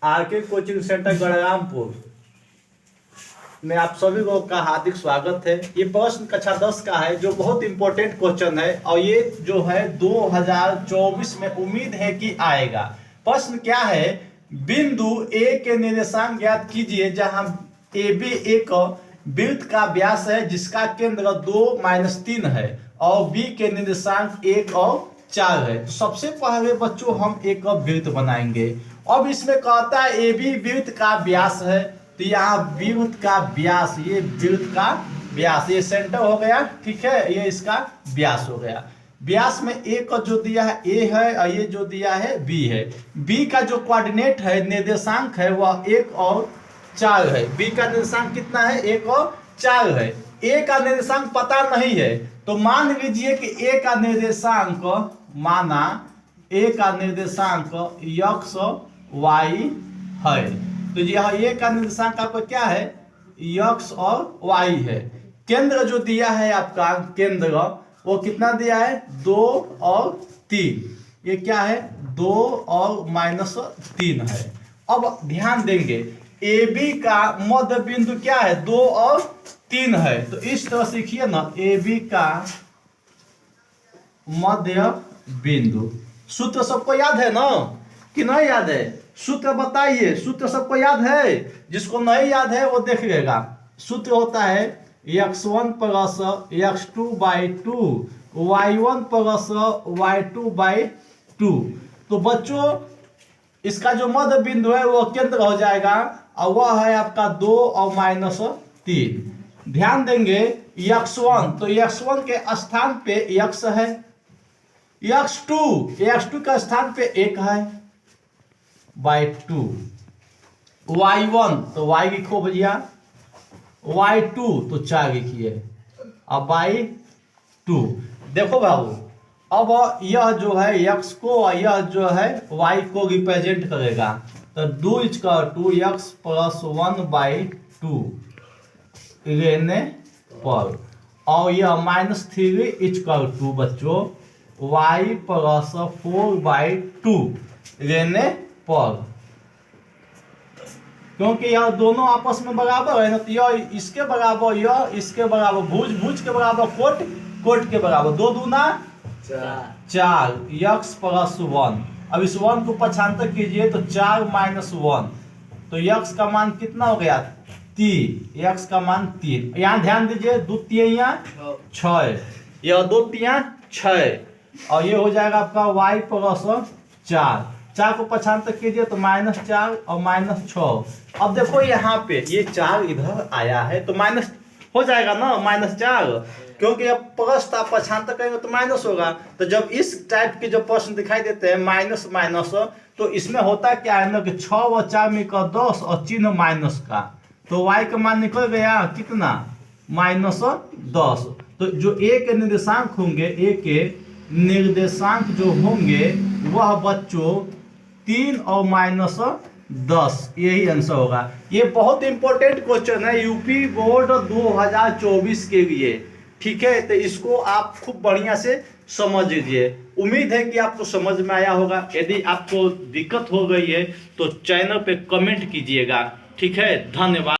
R K coaching centre Garhrampur में आप सभी लोगों का हार्दिक स्वागत है। ये प्रश्न कक्षा 10 का है जो बहुत इंपॉर्टेंट क्वेश्चन है और ये जो है 2024 में उम्मीद है कि आएगा। प्रश्न क्या है, बिंदु ए के निर्देशांक ज्ञात कीजिए जहां ए बी एक वृत्त का व्यास है जिसका केंद्र 2-3 है और बी के निर्देशांक 1 और 4 है। तो सबसे पहले बच्चों हम एक वृत्त बनाएंगे। अब इसमें कहता है ए बी वृत्त का व्यास है, तो यहाँ वृत्त का व्यास, ये वृत्त का व्यास, ये सेंटर हो गया, ठीक है, ये इसका व्यास हो गया। व्यास में ए का जो दिया है ए है और ये जो दिया है बी है। बी का जो कोऑर्डिनेट है, निर्देशांक है, वह 1 और 4 है। बी का निर्देशांक कितना है, 1 और 4 है। ए का निर्देशांक पता नहीं है, तो मान लीजिए कि ए का निर्देशांक, माना ए का निर्देशांक x y है, तो यह ए का निर्देशांक आपका क्या है, x और y है। केंद्र जो दिया है आपका, केंद्र वो कितना दिया है, 2 और 3, ये क्या है, 2 और -3 है। अब ध्यान देंगे, ए बी का मध्य बिंदु क्या है, 2 और 3 है, तो इस तरह सीखिए ना, ए बी का मध्य बिंदु। सूत्र सबको याद है ना कि नहीं याद है, सूत्र बताइए, सूत्र सबको याद है, जिसको नहीं याद है वो देख लेगा। सूत्र होता है x1 plus x2/2 y1 plus y2/2। तो बच्चों इसका जो मध्य बिंदु है वो केंद्र हो जाएगा और वह है आपका 2 और -3। ध्यान देंगे x1, तो x1 के स्थान पे x है, x2 का स्थान पे 1 है y2, y1 तो y लिखो भैया, y2 तो 4 लिखिए, अब y2। देखो बाबू, अब यह जो है x को और यह जो है y को रिप्रेजेंट करेगा, तो 2x प्लस 1/2 लेने पर, और यह -3 बच्चों y प्लस 4/2 लेने पर, क्योंकि यह दोनों आपस में बराबर है ना, तो यह इसके बराबर, यह इसके बराबर, भुज के बराबर, कोट के बराबर, 2 दूना 4 x प्लस 1। अब इस 1 को पक्षांतर कीजिए तो 4 -1, तो x का मान कितना हो गया, 3, x का मान 3। यहाँ ध्यान दीजिए, 2 तिया 6, यह 2 तिया 6, और ये हो जाएगा आपका y प्लस 4 को पक्षांतर कीजिए तो -4 और -6। अब देखो यहाँ पे ये 4 इधर आया है तो माइनस हो जाएगा ना, -4, क्योंकि अब प्लस था, पक्षांतर करेंगे तो माइनस होगा। तो जब इस टाइप के जो प्रश्न दिखाई देते हैं माइनस, तो इसमें होता क्या है ना कि 6 और 4 मिलकर 10 और चिन्ह माइनस का, तो y का मान निकल गया कितना, -10। तो जो a के निर्देशांक होंगे, a के निर्देशांक जो होंगे वह बच्चों 3 और -10, यही आंसर होगा। ये बहुत इंपॉर्टेंट क्वेश्चन है यूपी बोर्ड 2024 के लिए, ठीक है, तो इसको आप खूब बढ़िया से समझ लीजिए। उम्मीद है कि आपको समझ में आया होगा। यदि आपको दिक्कत हो गई है तो चैनल पे कमेंट कीजिएगा, ठीक है, धन्यवाद।